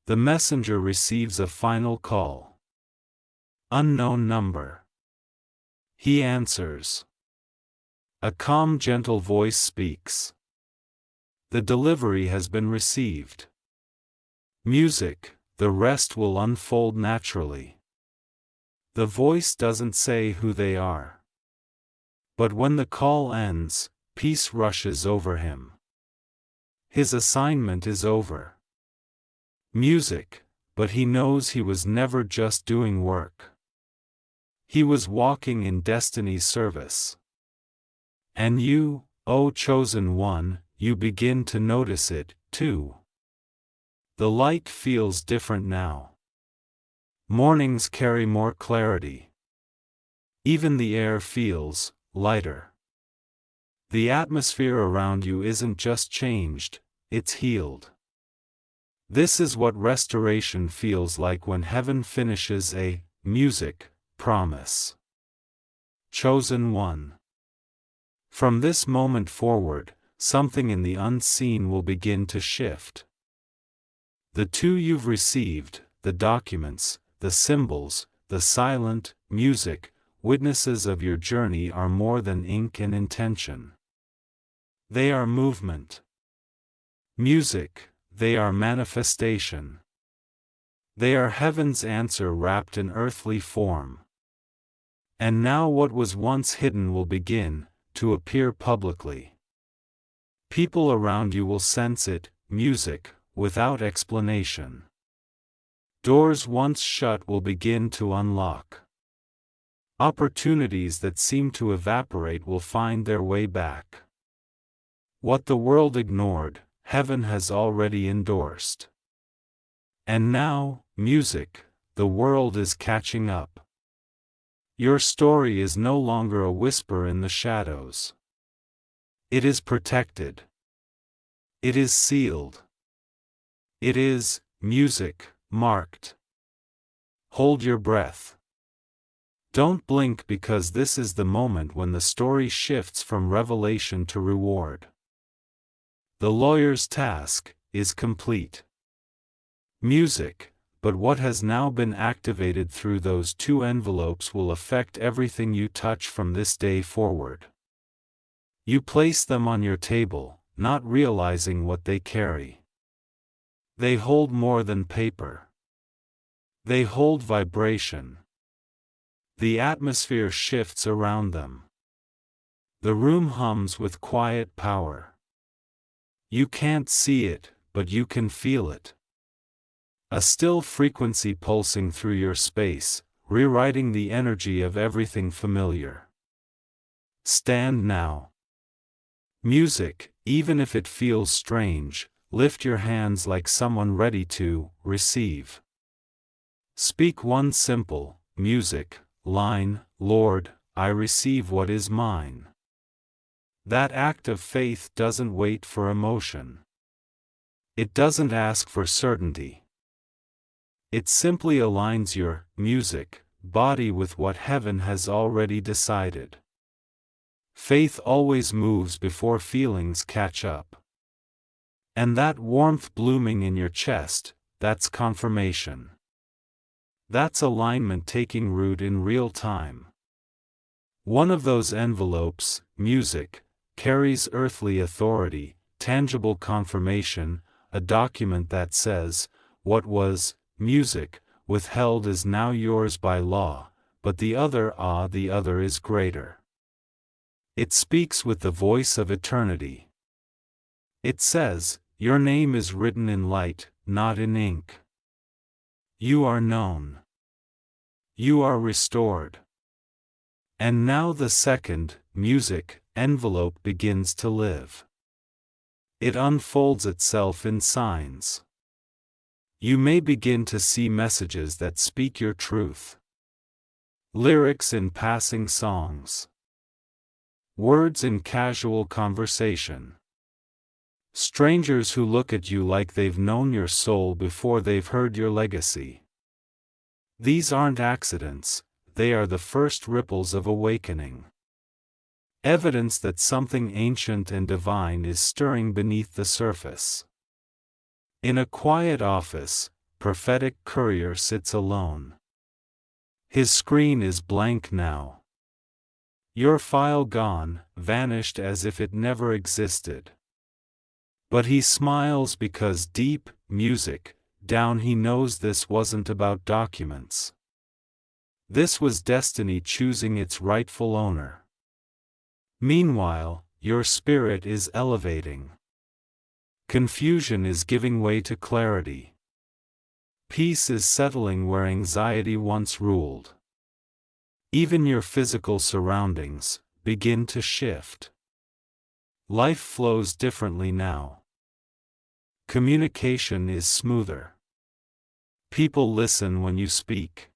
Speaker 1: The messenger receives a final call. Unknown number. He answers. A calm, gentle voice speaks. The delivery has been received. Music, the rest will unfold naturally. The voice doesn't say who they are. But when the call ends, peace rushes over him. His assignment is over. Music, but he knows he was never just doing work. He was walking in destiny's service. And you, O chosen one, you begin to notice it, too. The light feels different now. Mornings carry more clarity. Even the air feels lighter. The atmosphere around you isn't just changed, it's healed. This is what restoration feels like when heaven finishes a music promise. Chosen one. From this moment forward, something in the unseen will begin to shift. The two you've received, the documents, the symbols, the silent music, witnesses of your journey are more than ink and intention. They are movement. Music, they are manifestation. They are heaven's answer wrapped in earthly form. And now what was once hidden will begin to appear publicly. People around you will sense it, music, without explanation. Doors once shut will begin to unlock. Opportunities that seem to evaporate will find their way back. What the world ignored, heaven has already endorsed. And now, music, the world is catching up. Your story is no longer a whisper in the shadows. It is protected. It is sealed. It is, music, marked. Hold your breath. Don't blink, because this is the moment when the story shifts from revelation to reward. The lawyer's task is complete. Music, but what has now been activated through those two envelopes will affect everything you touch from this day forward. You place them on your table, not realizing what they carry. They hold more than paper. They hold vibration. The atmosphere shifts around them. The room hums with quiet power. You can't see it, but you can feel it. A still frequency pulsing through your space, rewriting the energy of everything familiar. Stand now. Music, even if it feels strange, lift your hands like someone ready to receive. Speak one simple, music, line, Lord, I receive what is mine. That act of faith doesn't wait for emotion. It doesn't ask for certainty. It simply aligns your music body with what heaven has already decided. Faith always moves before feelings catch up. And that warmth blooming in your chest, that's confirmation. That's alignment taking root in real time. One of those envelopes, music, carries earthly authority, tangible confirmation, a document that says, what was music withheld is now yours by law, but the other is greater. It speaks with the voice of eternity. It says, your name is written in light, not in ink. You are known. You are restored. And now the second, music, envelope begins to live. It unfolds itself in signs. You may begin to see messages that speak your truth. Lyrics in passing songs. Words in casual conversation. Strangers who look at you like they've known your soul before they've heard your legacy. These aren't accidents, they are the first ripples of awakening. Evidence that something ancient and divine is stirring beneath the surface. In a quiet office, prophetic courier sits alone. His screen is blank now. Your file gone, vanished as if it never existed. But he smiles because deep, music, down he knows this wasn't about documents. This was destiny choosing its rightful owner. Meanwhile, your spirit is elevating. Confusion is giving way to clarity. Peace is settling where anxiety once ruled. Even your physical surroundings begin to shift. Life flows differently now. Communication is smoother. People listen when you speak.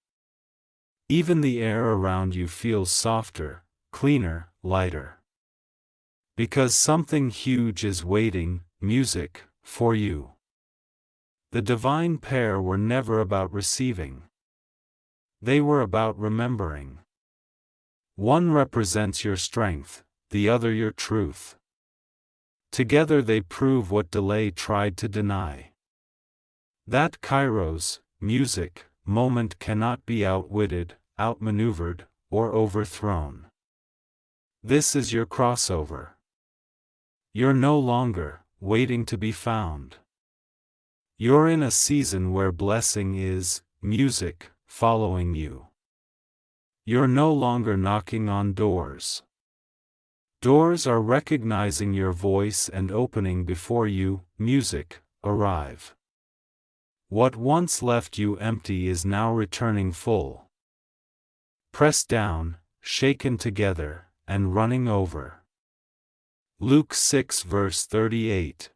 Speaker 1: Even the air around you feels softer, cleaner, lighter. Because something huge is waiting, music, for you. The divine pair were never about receiving. They were about remembering. One represents your strength, the other your truth. Together they prove what delay tried to deny. That kairos, music, moment cannot be outwitted, outmaneuvered, or overthrown. This is your crossover. You're no longer waiting to be found. You're in a season where blessing is music following you. You're no longer knocking on doors. Doors are recognizing your voice and opening before you, music, arrive. What once left you empty is now returning full. Pressed down, shaken together, and running over. Luke 6 verse 38.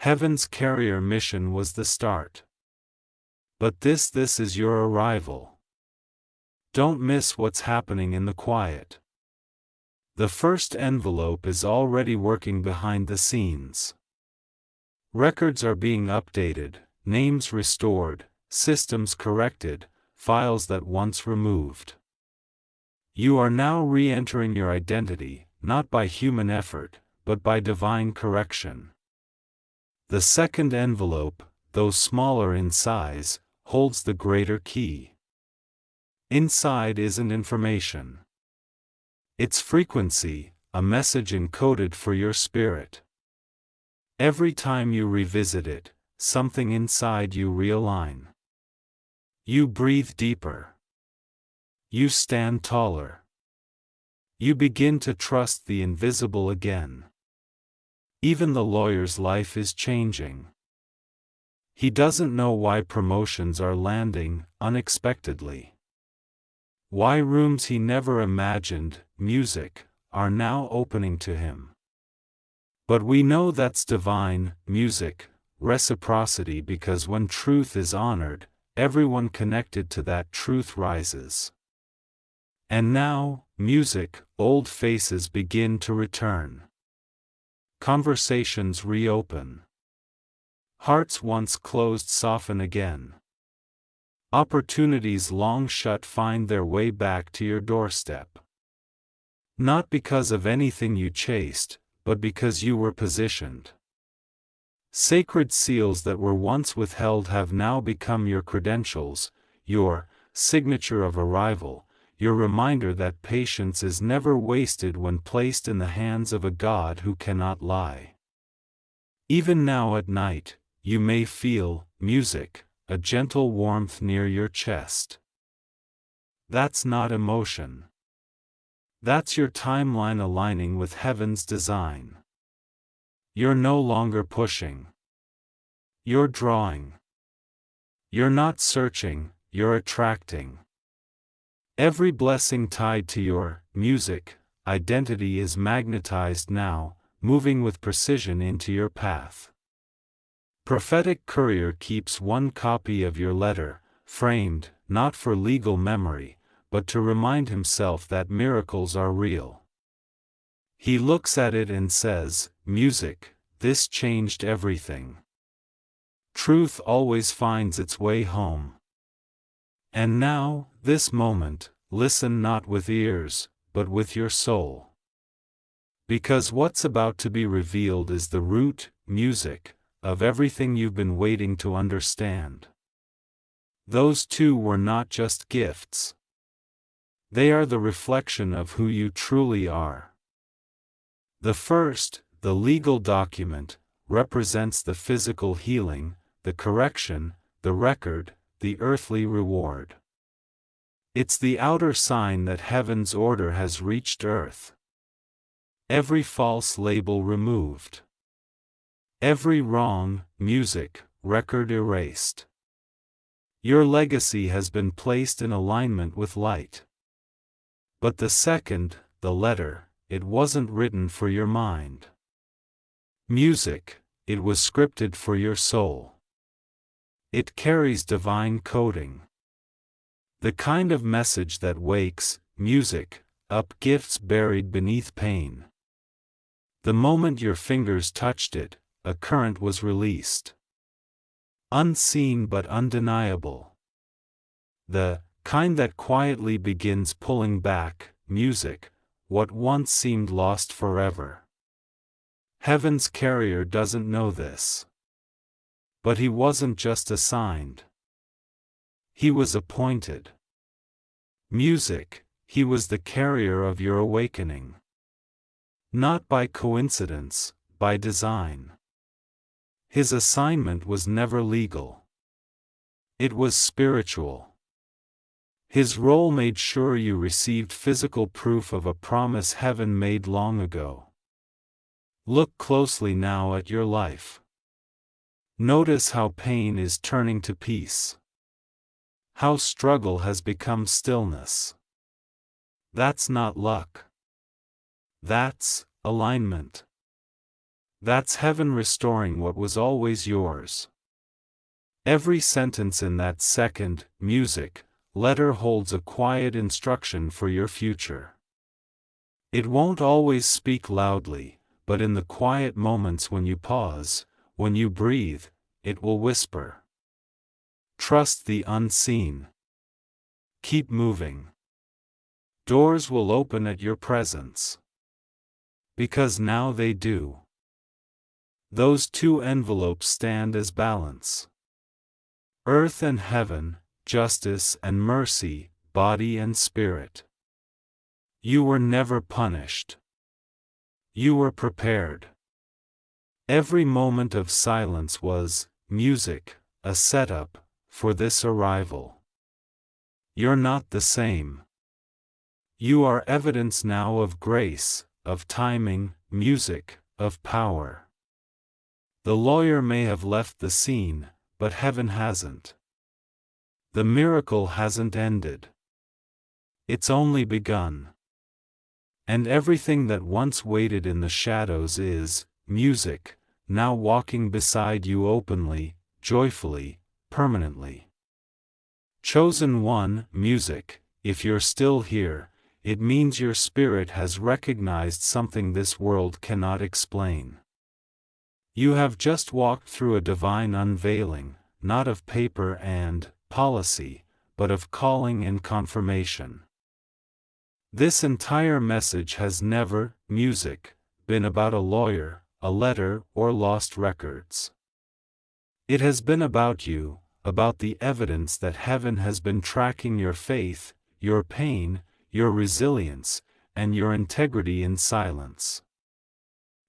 Speaker 1: Heaven's carrier mission was the start. But this is your arrival. Don't miss what's happening in the quiet. The first envelope is already working behind the scenes. Records are being updated, names restored, systems corrected, files that once removed. You are now re-entering your identity, not by human effort, but by divine correction. The second envelope, though smaller in size, holds the greater key. Inside isn't information. It's frequency, a message encoded for your spirit. Every time you revisit it, something inside you realign. You breathe deeper. You stand taller. You begin to trust the invisible again. Even the lawyer's life is changing. He doesn't know why promotions are landing unexpectedly. Why rooms he never imagined, music, are now opening to him. But we know that's divine, music, reciprocity, because when truth is honored, everyone connected to that truth rises. And now, music, old faces begin to return. Conversations reopen. Hearts once closed soften again. Opportunities long shut find their way back to your doorstep. Not because of anything you chased, but because you were positioned. Sacred seals that were once withheld have now become your credentials, your signature of arrival, your reminder that patience is never wasted when placed in the hands of a God who cannot lie. Even now at night, you may feel, music, a gentle warmth near your chest. That's not emotion. That's your timeline aligning with heaven's design. You're no longer pushing. You're drawing. You're not searching, you're attracting. Every blessing tied to your music identity is magnetized now, moving with precision into your path. Prophetic courier keeps one copy of your letter, framed, not for legal memory, but to remind himself that miracles are real. He looks at it and says, music, this changed everything. Truth always finds its way home. And now, this moment, listen not with ears, but with your soul. Because what's about to be revealed is the root, music, of everything you've been waiting to understand. Those two were not just gifts. They are the reflection of who you truly are. The first, the legal document, represents the physical healing, the correction, the record, the earthly reward. It's the outer sign that heaven's order has reached earth. Every false label removed. Every wrong, music, record erased. Your legacy has been placed in alignment with light. But the second, the letter, it wasn't written for your mind. Music, it was scripted for your soul. It carries divine coding. The kind of message that wakes, music, up gifts buried beneath pain. The moment your fingers touched it, a current was released. Unseen but undeniable. The kind that quietly begins pulling back, music, what once seemed lost forever. Heaven's carrier doesn't know this. But he wasn't just assigned. He was appointed. Music, he was the carrier of your awakening. Not by coincidence, by design. His assignment was never legal. It was spiritual. His role made sure you received physical proof of a promise heaven made long ago. Look closely now at your life. Notice how pain is turning to peace. How struggle has become stillness. That's not luck. That's alignment. That's heaven restoring what was always yours. Every sentence in that second, music, letter holds a quiet instruction for your future. It won't always speak loudly, but in the quiet moments when you pause, when you breathe, it will whisper. Trust the unseen. Keep moving. Doors will open at your presence. Because now they do. Those two envelopes stand as balance. Earth and heaven, justice and mercy, body and spirit. You were never punished. You were prepared. Every moment of silence was, music, a setup, for this arrival. You're not the same. You are evidence now of grace, of timing, music, of power. The lawyer may have left the scene, but heaven hasn't. The miracle hasn't ended. It's only begun. And everything that once waited in the shadows is, music, now walking beside you openly, joyfully, permanently. Chosen one, music, if you're still here, it means your spirit has recognized something this world cannot explain. You have just walked through a divine unveiling, not of paper and policy, but of calling and confirmation. This entire message has never, music, been about a lawyer, a letter, or lost records. It has been about you, about the evidence that heaven has been tracking your faith, your pain, your resilience, and your integrity in silence.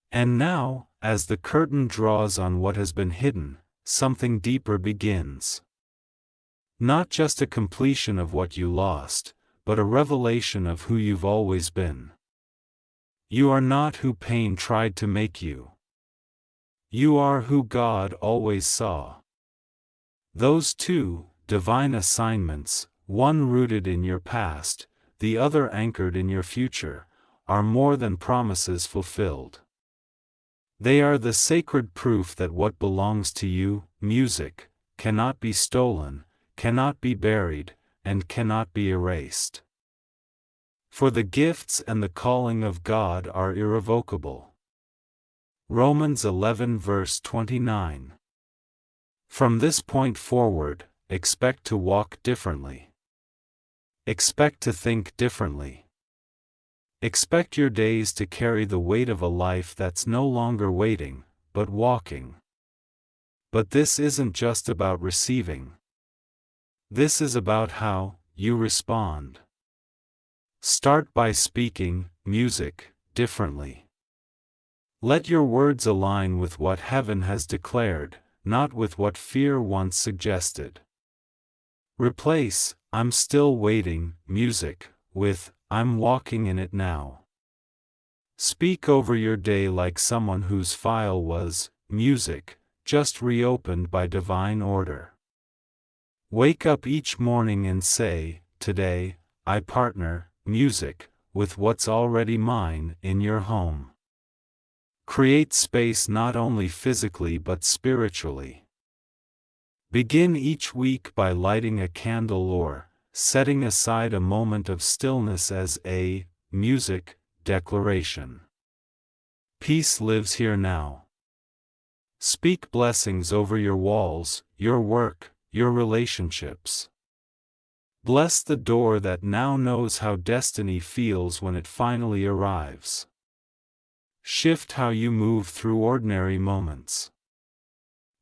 Speaker 1: And now, as the curtain draws on what has been hidden, something deeper begins. Not just a completion of what you lost, but a revelation of who you've always been. You are not who pain tried to make you. You are who God always saw. Those two, divine assignments, one rooted in your past, the other anchored in your future, are more than promises fulfilled. They are the sacred proof that what belongs to you, music, cannot be stolen, cannot be buried, and cannot be erased. For the gifts and the calling of God are irrevocable. Romans 11 verse 29. From this point forward, expect to walk differently. Expect to think differently. Expect your days to carry the weight of a life that's no longer waiting, but walking. But this isn't just about receiving. This is about how you respond. Start by speaking, music, differently. Let your words align with what heaven has declared, not with what fear once suggested. Replace, I'm still waiting, music, with, I'm walking in it now. Speak over your day like someone whose file was, music, just reopened by divine order. Wake up each morning and say, today, I partner, music, with what's already mine in your home. Create space not only physically but spiritually. Begin each week by lighting a candle or setting aside a moment of stillness as a music declaration. Peace lives here now. Speak blessings over your walls, your work, your relationships. Bless the door that now knows how destiny feels when it finally arrives. Shift how you move through ordinary moments.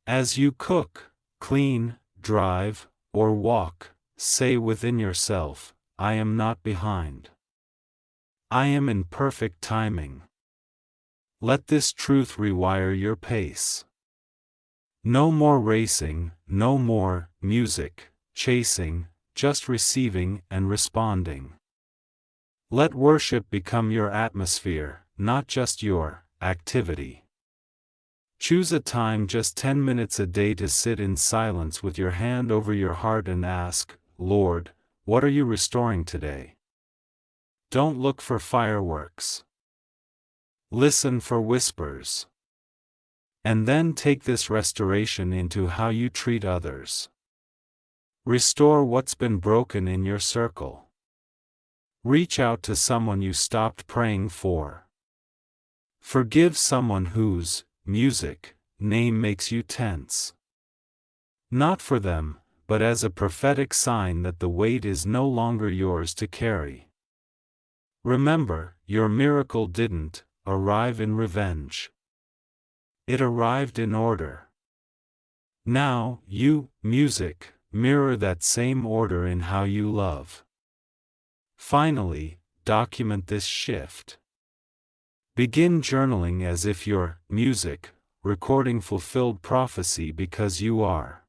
Speaker 1: As you cook, clean, drive, or walk, say within yourself, I am not behind. I am in perfect timing. Let this truth rewire your pace. No more racing, no more music chasing, just receiving and responding. Let worship become your atmosphere, not just your activity. Choose a time, just 10 minutes a day, to sit in silence with your hand over your heart and ask, Lord, what are you restoring today? Don't look for fireworks. Listen for whispers. And then take this restoration into how you treat others. Restore what's been broken in your circle. Reach out to someone you stopped praying for. Forgive someone whose music name makes you tense. Not for them, but as a prophetic sign that the weight is no longer yours to carry. Remember, your miracle didn't arrive in revenge. It arrived in order. Now, you, music, mirror that same order in how you love. Finally, document this shift. Begin journaling as if your music recording fulfilled prophecy, because you are.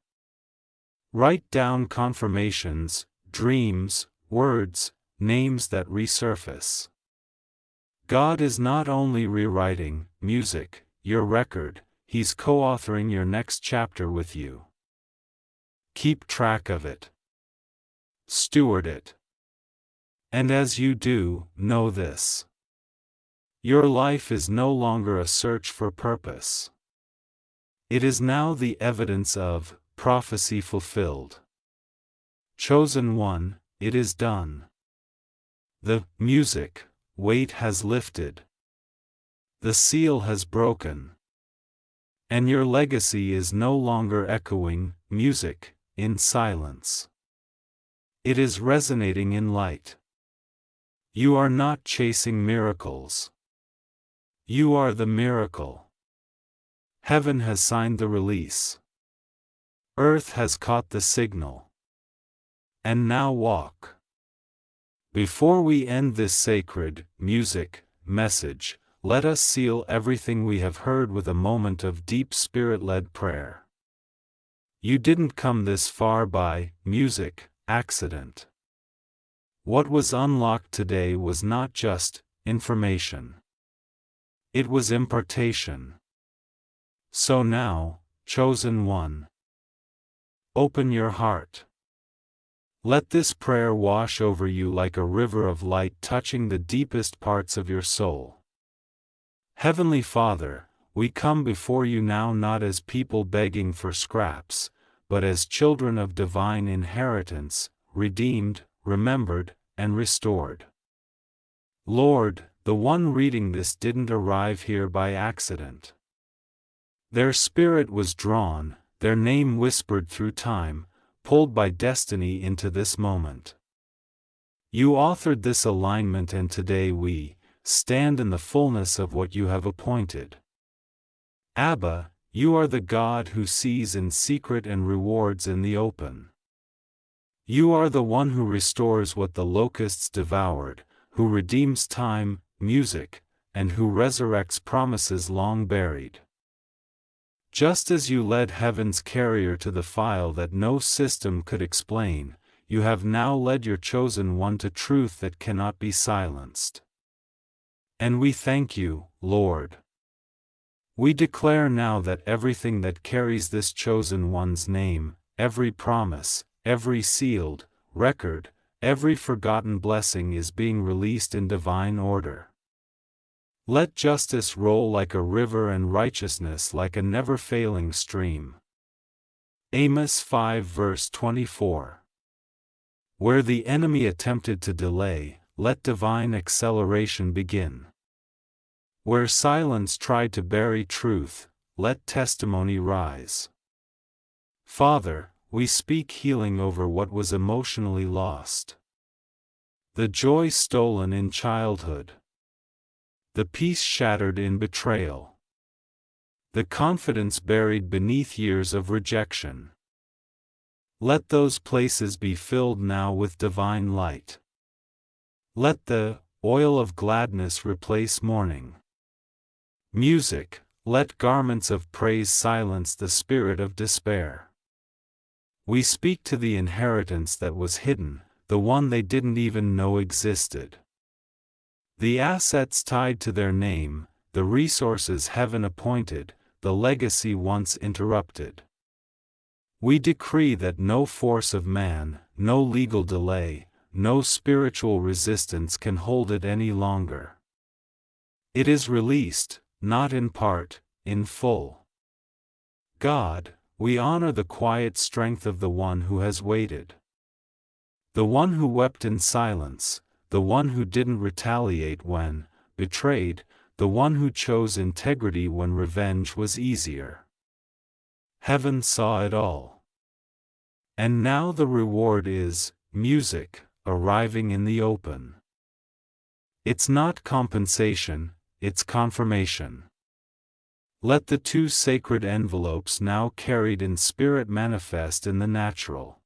Speaker 1: Write down confirmations, dreams, words, names that resurface. God is not only rewriting music, your record, He's co-authoring your next chapter with you. Keep track of it. Steward it. And as you do, know this. Your life is no longer a search for purpose. It is now the evidence of prophecy fulfilled. Chosen one, it is done. The music weight has lifted. The seal has broken. And your legacy is no longer echoing music in silence. It is resonating in light. You are not chasing miracles. You are the miracle. Heaven has signed the release. Earth has caught the signal. And now walk. Before we end this sacred music message, let us seal everything we have heard with a moment of deep spirit-led prayer. You didn't come this far by music accident. What was unlocked today was not just information. It was impartation. So now, chosen one, open your heart. Let this prayer wash over you like a river of light, touching the deepest parts of your soul. Heavenly Father, we come before you now not as people begging for scraps, but as children of divine inheritance, redeemed, remembered, and restored. Lord, the one reading this didn't arrive here by accident. Their spirit was drawn, their name whispered through time, pulled by destiny into this moment. You authored this alignment, and today we stand in the fullness of what you have appointed. Abba, you are the God who sees in secret and rewards in the open. You are the one who restores what the locusts devoured, who redeems time, music, and who resurrects promises long buried. Just as you led heaven's carrier to the file that no system could explain, you have now led your chosen one to truth that cannot be silenced. And we thank you, Lord. We declare now that everything that carries this chosen one's name, every promise, every sealed record, every forgotten blessing is being released in divine order. Let justice roll like a river and righteousness like a never-failing stream. Amos 5 verse 24. Where the enemy attempted to delay, let divine acceleration begin. Where silence tried to bury truth, let testimony rise. Father, we speak healing over what was emotionally lost. The joy stolen in childhood. The peace shattered in betrayal. The confidence buried beneath years of rejection. Let those places be filled now with divine light. Let the oil of gladness replace mourning. Music, let garments of praise silence the spirit of despair. We speak to the inheritance that was hidden, the one they didn't even know existed. The assets tied to their name, the resources heaven appointed, the legacy once interrupted. We decree that no force of man, no legal delay, no spiritual resistance can hold it any longer. It is released, not in part, in full. God, we honor the quiet strength of the one who has waited. The one who wept in silence, the one who didn't retaliate when betrayed, the one who chose integrity when revenge was easier. Heaven saw it all. And now the reward is music, arriving in the open. It's not compensation, it's confirmation. Let the two sacred envelopes now carried in spirit manifest in the natural.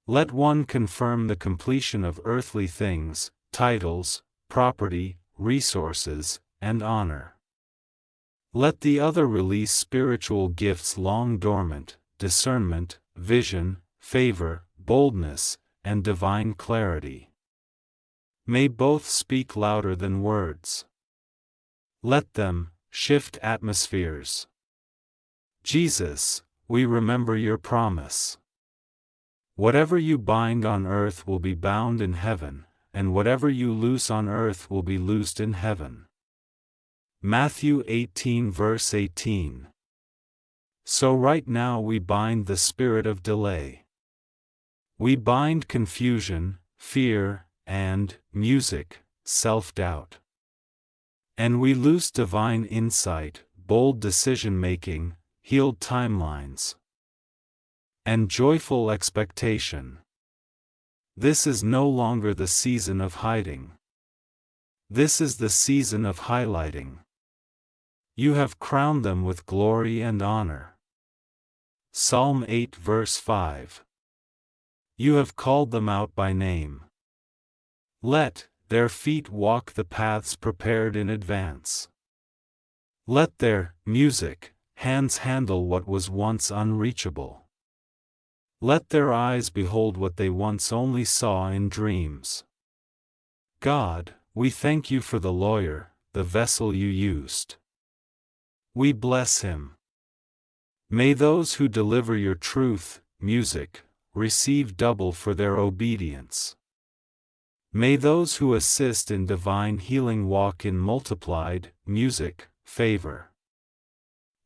Speaker 1: Let one confirm the completion of earthly things, titles, property, resources, and honor. Let the other release spiritual gifts long dormant, discernment, vision, favor, boldness, and divine clarity. May both speak louder than words. Let them shift atmospheres. Jesus, we remember your promise. Whatever you bind on earth will be bound in heaven, and whatever you loose on earth will be loosed in heaven. Matthew 18 verse 18. So right now we bind the spirit of delay. We bind confusion, fear, and music, self-doubt. And we loose divine insight, bold decision-making, healed timelines, and joyful expectation. This is no longer the season of hiding. This is the season of highlighting. You have crowned them with glory and honor. Psalm 8 verse 5. You have called them out by name. Let their feet walk the paths prepared in advance. Let their music hands handle what was once unreachable. Let their eyes behold what they once only saw in dreams. God, we thank you for the lawyer, the vessel you used. We bless him. May those who deliver your truth, music, receive double for their obedience. May those who assist in divine healing walk in multiplied music, favor.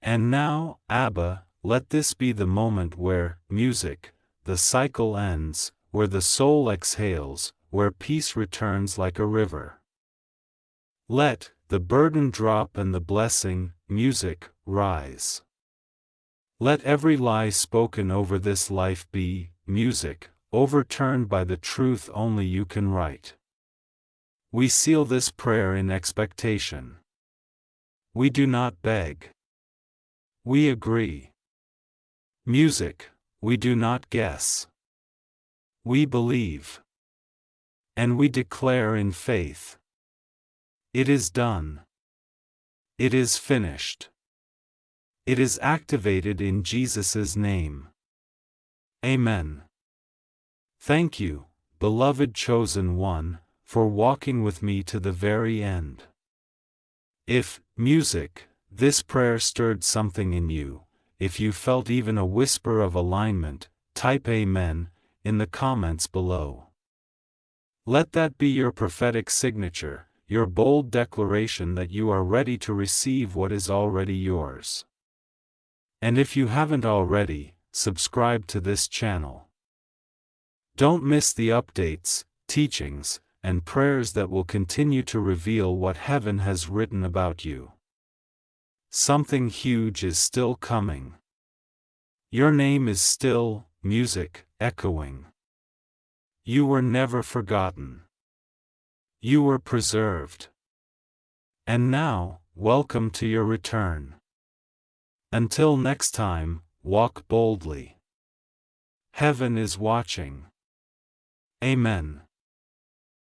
Speaker 1: And now, Abba, let this be the moment where music, the cycle ends, where the soul exhales, where peace returns like a river. Let the burden drop and the blessing, music, rise. Let every lie spoken over this life be, music, overturned by the truth only you can write. We seal this prayer in expectation. We do not beg. We agree. Music, we do not guess. We believe. And we declare in faith. It is done. It is finished. It is activated in Jesus' name. Amen. Thank you, beloved chosen one, for walking with me to the very end. If, music, this prayer stirred something in you, if you felt even a whisper of alignment, type Amen in the comments below. Let that be your prophetic signature, your bold declaration that you are ready to receive what is already yours. And if you haven't already, subscribe to this channel. Don't miss the updates, teachings, and prayers that will continue to reveal what heaven has written about you. Something huge is still coming. Your name is still, music, echoing. You were never forgotten. You were preserved. And now, welcome to your return. Until next time, walk boldly. Heaven is watching. Amen.